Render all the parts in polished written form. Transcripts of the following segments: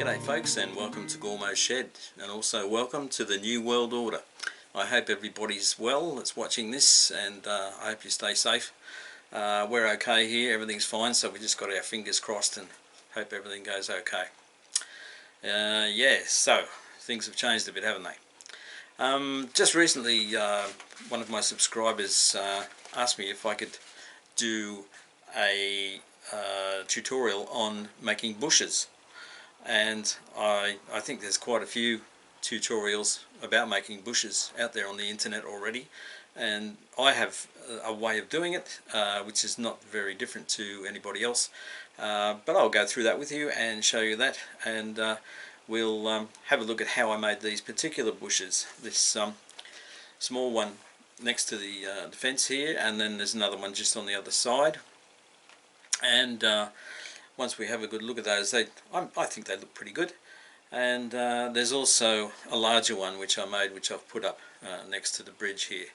G'day folks, and welcome to Gormo Shed, and also welcome to the New World Order. I hope everybody's well that's watching this, and I hope you stay safe. We're okay here, everything's fine, so we just got our fingers crossed and hope everything goes okay. Yeah, so things have changed a bit, haven't they? Just recently one of my subscribers asked me if I could do a tutorial on making bushes. And I think there's quite a few tutorials about making bushes out there on the internet already, and I have a way of doing it which is not very different to anybody else, but I'll go through that with you and show you that, and we'll have a look at how I made these particular bushes. This small one next to the fence here, and then there's another one just on the other side, and once we have a good look at those, I think they look pretty good. And there's also a larger one which I made, which I've put up next to the bridge here.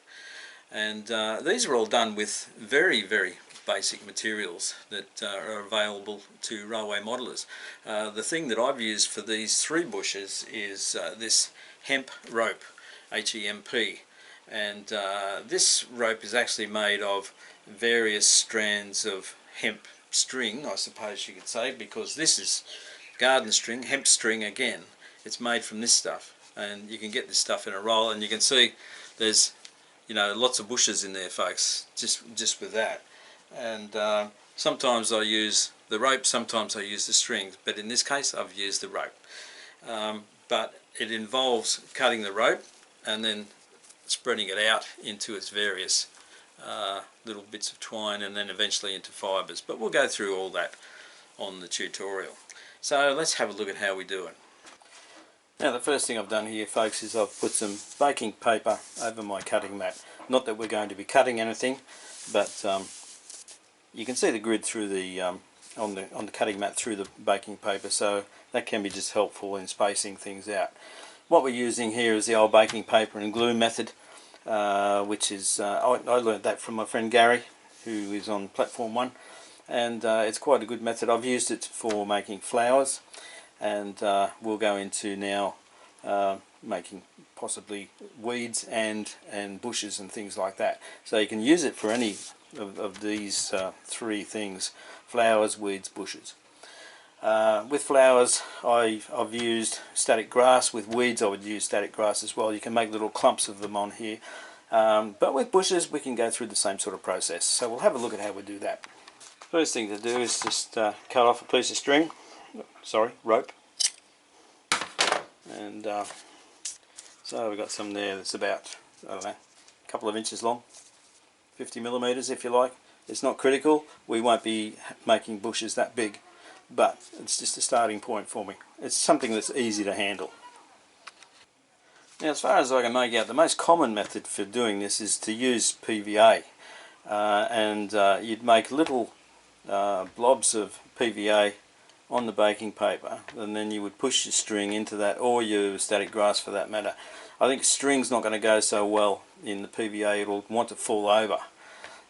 And these are all done with very, very basic materials that are available to railway modelers. The thing that I've used for these three bushes is this hemp rope, H-E-M-P. And this rope is actually made of various strands of hemp string, I suppose you could say, because this is garden string, hemp string again. It's made from this stuff, and you can get this stuff in a roll, and you can see there's, you know, lots of bushes in there, folks, just with that. And sometimes I use the rope, sometimes I use the strings, but in this case I've used the rope. But it involves cutting the rope and then spreading it out into its various little bits of twine, and then eventually into fibres, but we'll go through all that on the tutorial. So let's have a look at how we do it. Now, the first thing I've done here, folks, is I've put some baking paper over my cutting mat. Not that we're going to be cutting anything, but you can see the grid through the on the cutting mat through the baking paper, so that can be just helpful in spacing things out. What we're using here is the old baking paper and glue method, which is I learned that from my friend Gary, who is on Platform 1, and it's quite a good method. I've used it for making flowers, and we'll go into now making possibly weeds and bushes and things like that. So you can use it for any of these three things: flowers, weeds, bushes. With flowers I've used static grass. With weeds I would use static grass as well. You can make little clumps of them on here, but with bushes we can go through the same sort of process. So we'll have a look at how we do that. First thing to do is just cut off a piece of string, rope, and so we've got some there that's about, I don't know, a couple of inches long, 50 millimeters if you like. It's not critical, we won't be making bushes that big, but it's just a starting point for me. It's something that's easy to handle. Now, as far as I can make out, the most common method for doing this is to use PVA, and you'd make little blobs of PVA on the baking paper, and then you would push your string into that, or your static grass for that matter. I think string's not going to go so well in the PVA, it'll want to fall over.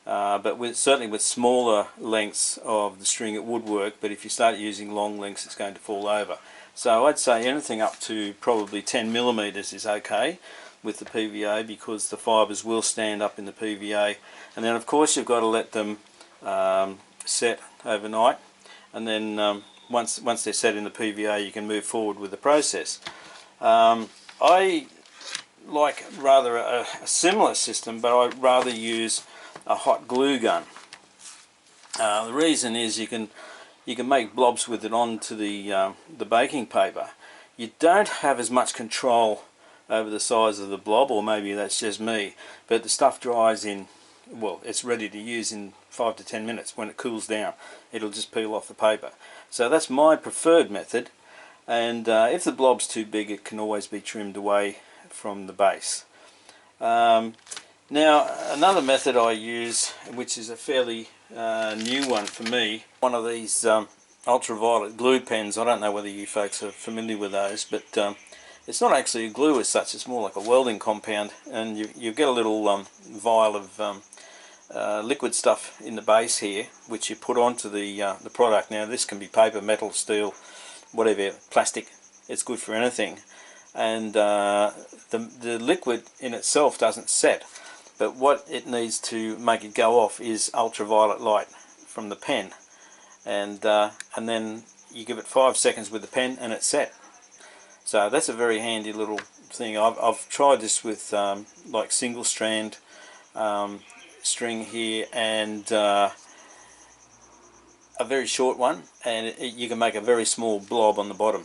But certainly with smaller lengths of the string it would work, but if you start using long lengths it's going to fall over. So I'd say anything up to probably 10 millimeters is okay with the PVA, because the fibres will stand up in the PVA. And then of course you've got to let them set overnight, and then once they're set in the PVA you can move forward with the process. I like rather a similar system, but I'd rather use a hot glue gun. The reason is you can make blobs with it onto the baking paper. You don't have as much control over the size of the blob, or maybe that's just me, but the stuff dries in, well, it's ready to use in 5 to 10 minutes. When it cools down it'll just peel off the paper. So that's my preferred method, and if the blob's too big it can always be trimmed away from the base. Now, another method I use, which is a fairly new one for me, one of these ultraviolet glue pens. I don't know whether you folks are familiar with those, but it's not actually a glue as such, it's more like a welding compound, and you get a little vial of liquid stuff in the base here, which you put onto the product. Now this can be paper, metal, steel, whatever plastic, it's good for anything. And the liquid in itself doesn't set, but what it needs to make it go off is ultraviolet light from the pen, and then you give it 5 seconds with the pen and it's set. So that's a very handy little thing. I've tried this with like single strand string here, and a very short one, and you can make a very small blob on the bottom.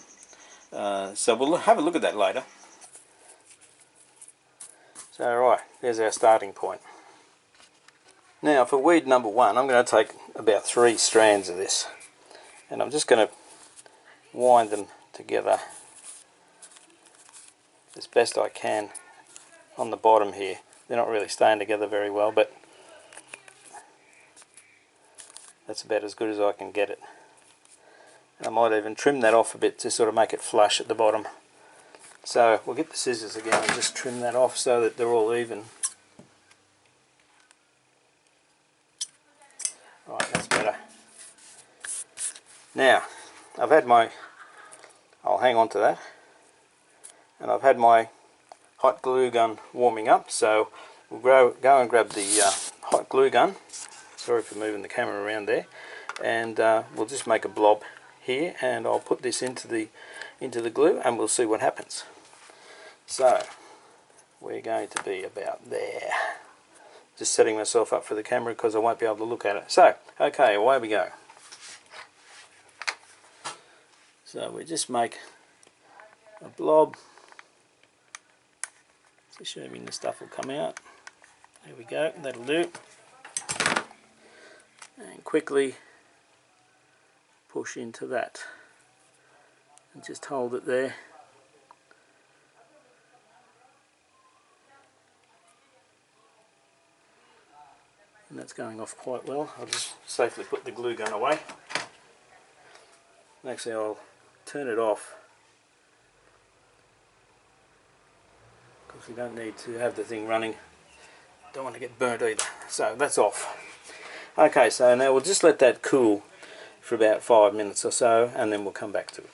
So we'll have a look at that later. So right, there's our starting point. Now for weed number 1, I'm going to take about 3 strands of this, and I'm just going to wind them together as best I can on the bottom here. They're not really staying together very well, but that's about as good as I can get it. And I might even trim that off a bit to sort of make it flush at the bottom. So we'll get the scissors again and just trim that off so that they're all even. Right, that's better. Now, I've had my, I'll hang on to that, and I've had my hot glue gun warming up, so we'll go and grab the hot glue gun. Sorry for moving the camera around there, and we'll just make a blob here, and I'll put this into the glue and we'll see what happens. So we're going to be about there. Just setting myself up for the camera because I won't be able to look at it. So okay, away we go. So we just make a blob, assuming the stuff will come out. There we go, that'll do. And quickly push into that and just hold it there. And that's going off quite well. I'll just safely put the glue gun away. Actually, I'll turn it off because we don't need to have the thing running. Don't want to get burnt either. So that's off. Okay, so now we'll just let that cool for about 5 minutes or so, and then we'll come back to it.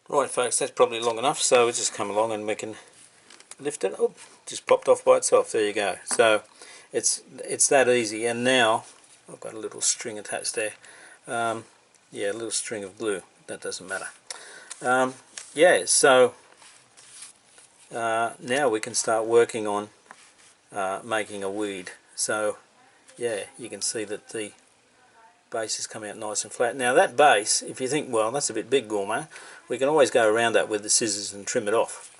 Right folks, that's probably long enough, so we'll just come along and we can lift it. Oh, just popped off by itself. There you go. So it's that easy. And now I've got a little string attached there. Yeah, a little string of glue. That doesn't matter. Yeah, so now we can start working on making a weed. So yeah, you can see that the base has come out nice and flat. Now that base, if you think, well, that's a bit big, Gourmet, we can always go around that with the scissors and trim it off.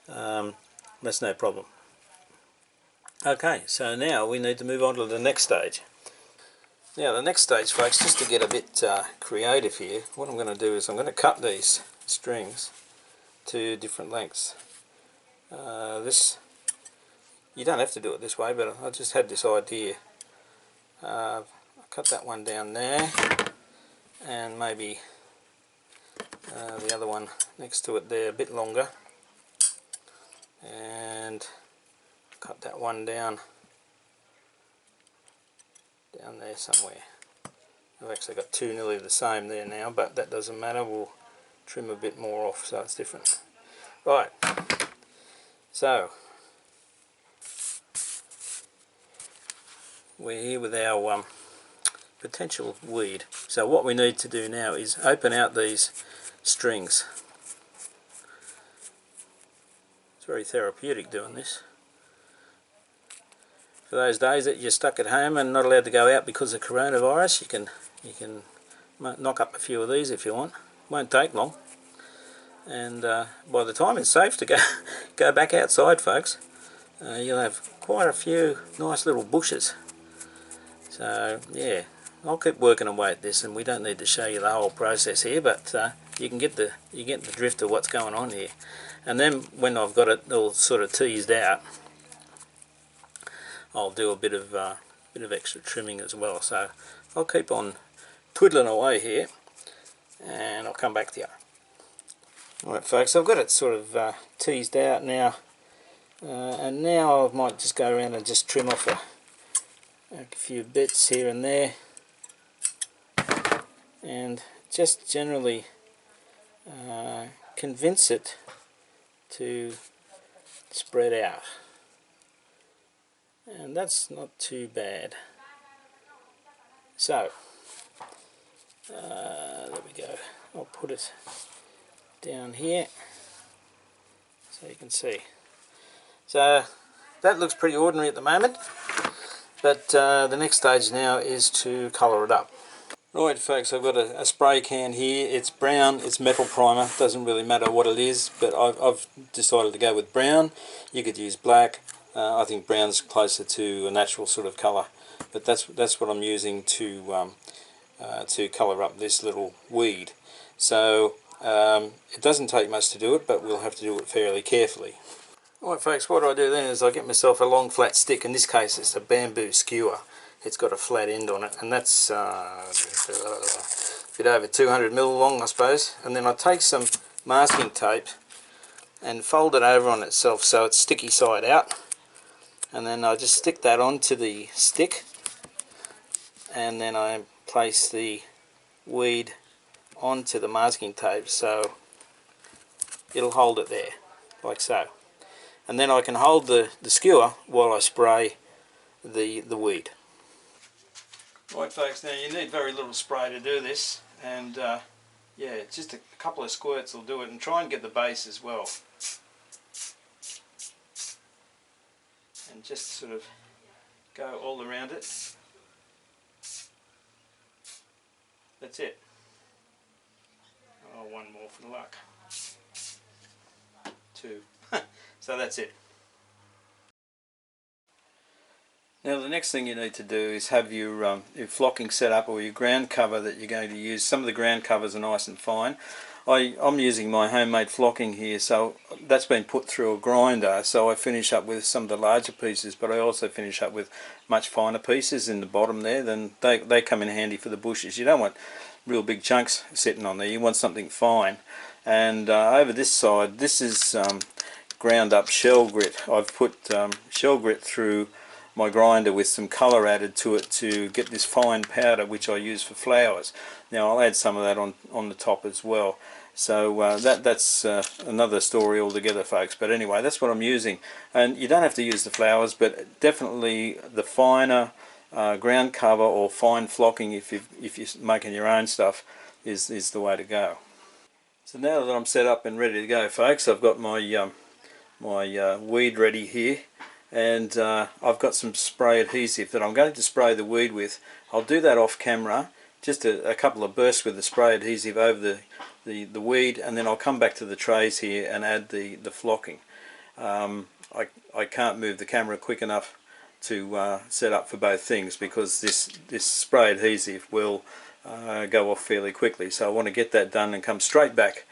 That's no problem. Okay, so now we need to move on to the next stage. Now the next stage, folks, just to get a bit creative here, what I'm going to do is I'm going to cut these strings to different lengths. This, you don't have to do it this way, but I just had this idea. I'll cut that one down there, and maybe the other one next to it there a bit longer, and cut that one down there somewhere. I've actually got two nearly the same there now, but that doesn't matter. We'll trim a bit more off so it's different. Right, so we're here with our potential weed. So what we need to do now is open out these strings. It's very therapeutic doing this. For those days that you're stuck at home and not allowed to go out because of coronavirus, you can knock up a few of these if you want. Won't take long, and by the time it's safe to go back outside, folks, you'll have quite a few nice little bushes. So yeah, I'll keep working away at this, and we don't need to show you the whole process here, but you get the drift of what's going on here. And then when I've got it all sort of teased out, I'll do a bit of extra trimming as well. So I'll keep on twiddling away here, and I'll come back to you. Alright folks, I've got it sort of teased out now, and now I might just go around and just trim off a few bits here and there, and just generally convince it to spread out, and that's not too bad. So there we go. I'll put it down here so you can see. So that looks pretty ordinary at the moment, but the next stage now is to colour it up. Right folks, I've got a spray can here. It's brown, it's metal primer, doesn't really matter what it is, but I've decided to go with brown. You could use black. I think brown's closer to a natural sort of colour, but that's what I'm using to colour up this little weed. So it doesn't take much to do it, but we'll have to do it fairly carefully. Alright folks, what I do then is I get myself a long flat stick. In this case it's a bamboo skewer. It's got a flat end on it, and that's a bit over 200 mil long, I suppose. And then I take some masking tape and fold it over on itself so it's sticky side out, and then I just stick that onto the stick, and then I place the weed onto the masking tape so it'll hold it there, like so. And then I can hold the skewer while I spray the weed. Right folks, now you need very little spray to do this, and yeah, just a couple of squirts will do it, and try and get the base as well. And just sort of go all around it. That's it. Oh, one more for the luck. Two. So that's it. Now the next thing you need to do is have your flocking set up, or your ground cover that you're going to use. Some of the ground covers are nice and fine. I'm using my homemade flocking here, so that's been put through a grinder, so I finish up with some of the larger pieces, but I also finish up with much finer pieces in the bottom there. Then they come in handy for the bushes. You don't want real big chunks sitting on there, you want something fine. And over this side, this is ground up shell grit. I've put shell grit through my grinder with some colour added to it to get this fine powder which I use for flowers. Now I'll add some of that on the top as well. So that's another story altogether folks, but anyway, that's what I'm using. And you don't have to use the flowers, but definitely the finer ground cover or fine flocking, if you're making your own stuff, is the way to go. So now that I'm set up and ready to go folks, I've got my weed ready here, and I've got some spray adhesive that I'm going to spray the weed with. I'll do that off camera, just a couple of bursts with the spray adhesive over the weed, and then I'll come back to the trays here and add the flocking. I can't move the camera quick enough to set up for both things, because this spray adhesive will go off fairly quickly, so I want to get that done and come straight back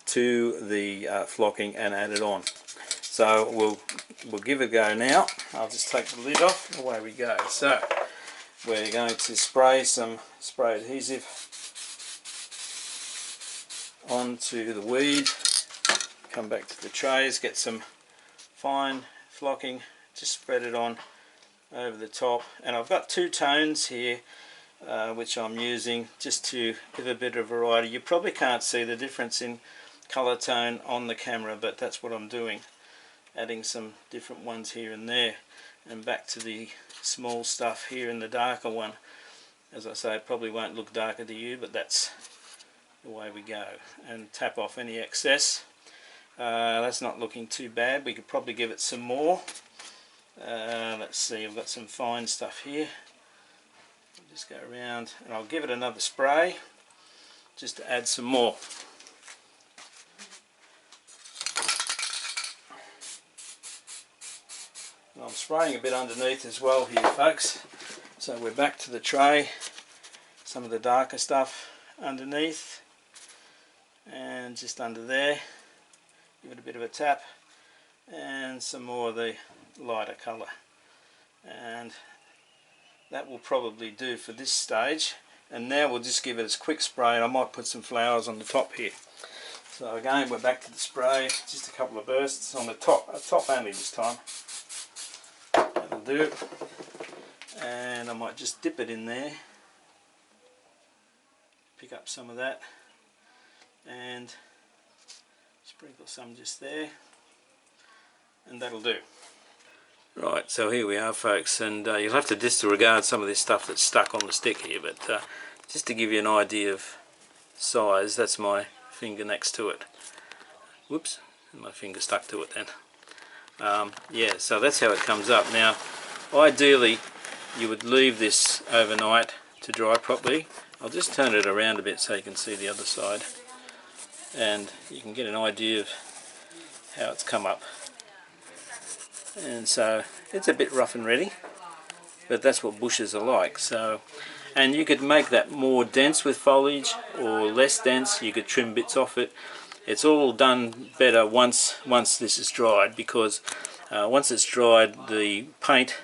to the flocking and add it on. So we'll give it a go now. I'll just take the lid off, away we go. So we're going to spray some spray adhesive onto the weed, come back to the trays, get some fine flocking, just spread it on over the top. And I've got two tones here which I'm using just to give a bit of variety. You probably can't see the difference in colour tone on the camera, but that's what I'm doing, adding some different ones here and there, and back to the small stuff here in the darker one. As I say, it probably won't look darker to you, but that's the way we go. And tap off any excess. That's not looking too bad. We could probably give it some more. Let's see, I've got some fine stuff here. I'll just go around and I'll give it another spray just to add some more. And I'm spraying a bit underneath as well here folks. So we're back to the tray, some of the darker stuff underneath, and just under there, give it a bit of a tap, and some more of the lighter colour. And that will probably do for this stage. And now we'll just give it a quick spray, and I might put some flowers on the top here. So again, we're back to the spray, just a couple of bursts on the top only this time. That'll do. And I might just dip it in there, pick up some of that and sprinkle some just there, and that'll do. Right, so here we are, folks, and you'll have to disregard some of this stuff that's stuck on the stick here, but just to give you an idea of size, that's my finger next to it. Whoops, my finger stuck to it then. Yeah, so that's how it comes up. Now, ideally, you would leave this overnight to dry properly. I'll just turn it around a bit so you can see the other side, and you can get an idea of how it's come up. And so it's a bit rough and ready, but that's what bushes are like. So, and you could make that more dense with foliage or less dense. You could trim bits off it. It's all done better once this is dried, because once it's dried, the paint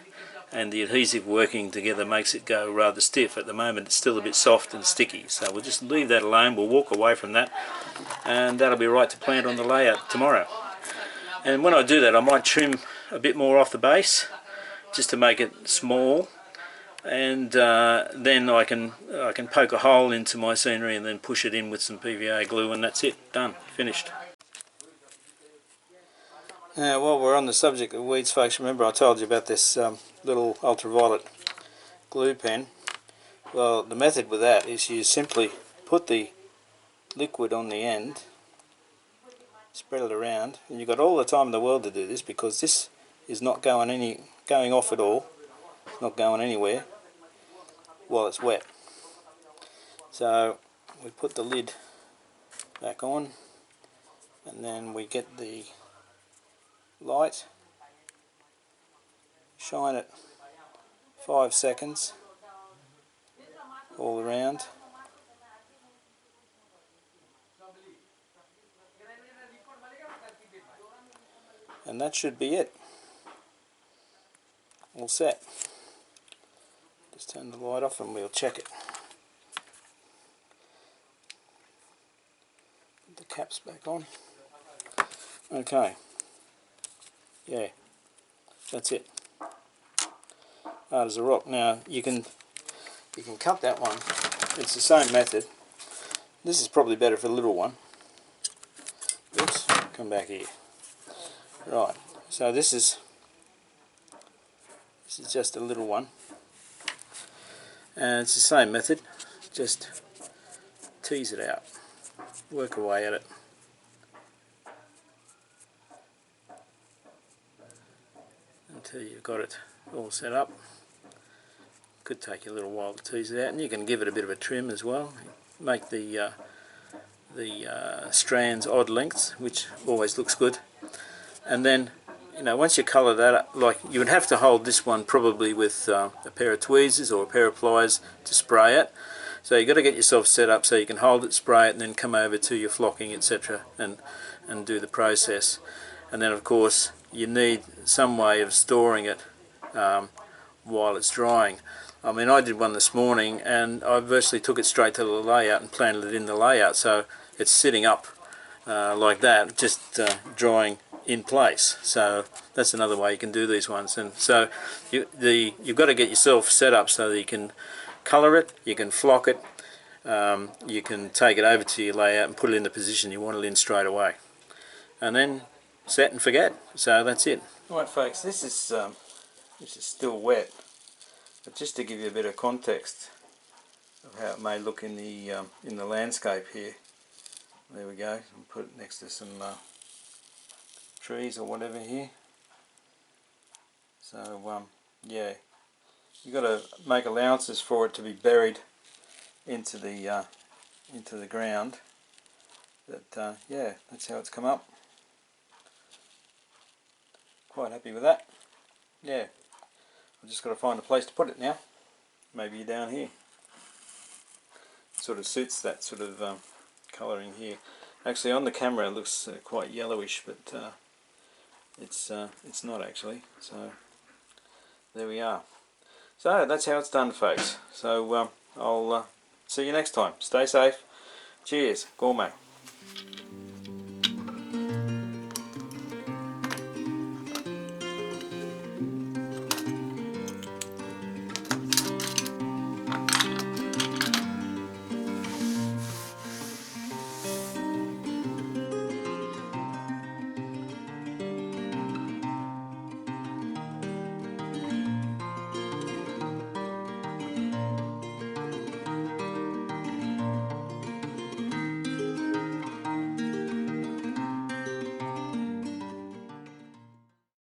and the adhesive working together makes it go rather stiff. At the moment it's still a bit soft and sticky, so we'll just leave that alone. We'll walk away from that, and that'll be right to plant on the layout tomorrow. And when I do that, I might trim a bit more off the base just to make it small, and then I can poke a hole into my scenery and then push it in with some PVA glue, and that's it, done, finished. Now, while we're on the subject of weeds, folks, remember I told you about this little ultraviolet glue pen. Well, the method with that is you simply put the liquid on the end, spread it around, and you've got all the time in the world to do this, because this is not going off at all. It's not going anywhere while it's wet. So we put the lid back on, and then we get the light, shine it 5 seconds all around, and that should be it. All set. Just turn the light off and we'll check it. Put the caps back on. Okay. Yeah, that's it. Hard as a rock. Now you can cut that one. It's the same method. This is probably better for the little one. Oops, come back here. Right, so this is just a little one, and it's the same method. Just tease it out, work away at it. Until you've got it all set up. Could take you a little while to tease it out, and you can give it a bit of a trim as well. Make the strands odd lengths, which always looks good. And then, you know, once you colour that up, like you would have to hold this one probably with a pair of tweezers or a pair of pliers to spray it. So you've got to get yourself set up so you can hold it, spray it, and then come over to your flocking, etc., and do the process. And then, of course, you need some way of storing it while it's drying. I mean, I did one this morning, and I virtually took it straight to the layout and planted it in the layout, so it's sitting up like that, just drying in place. So that's another way you can do these ones. And so you've got to get yourself set up so that you can colour it, you can flock it, you can take it over to your layout and put it in the position you want it in straight away, and then set and forget. So that's it. Right, folks, this is still wet, but just to give you a bit of context of how it may look in the landscape here. There we go. I'll put it next to some trees or whatever here. So yeah, you've got to make allowances for it to be buried into the ground. But yeah, that's how it's come up. Quite happy with that. Yeah, I've just got to find a place to put it now. Maybe down here. Sort of suits that sort of colouring here. Actually, on the camera it looks quite yellowish, but it's not actually. So there we are. So that's how it's done, folks. So I'll see you next time. Stay safe. Cheers. Gourmet.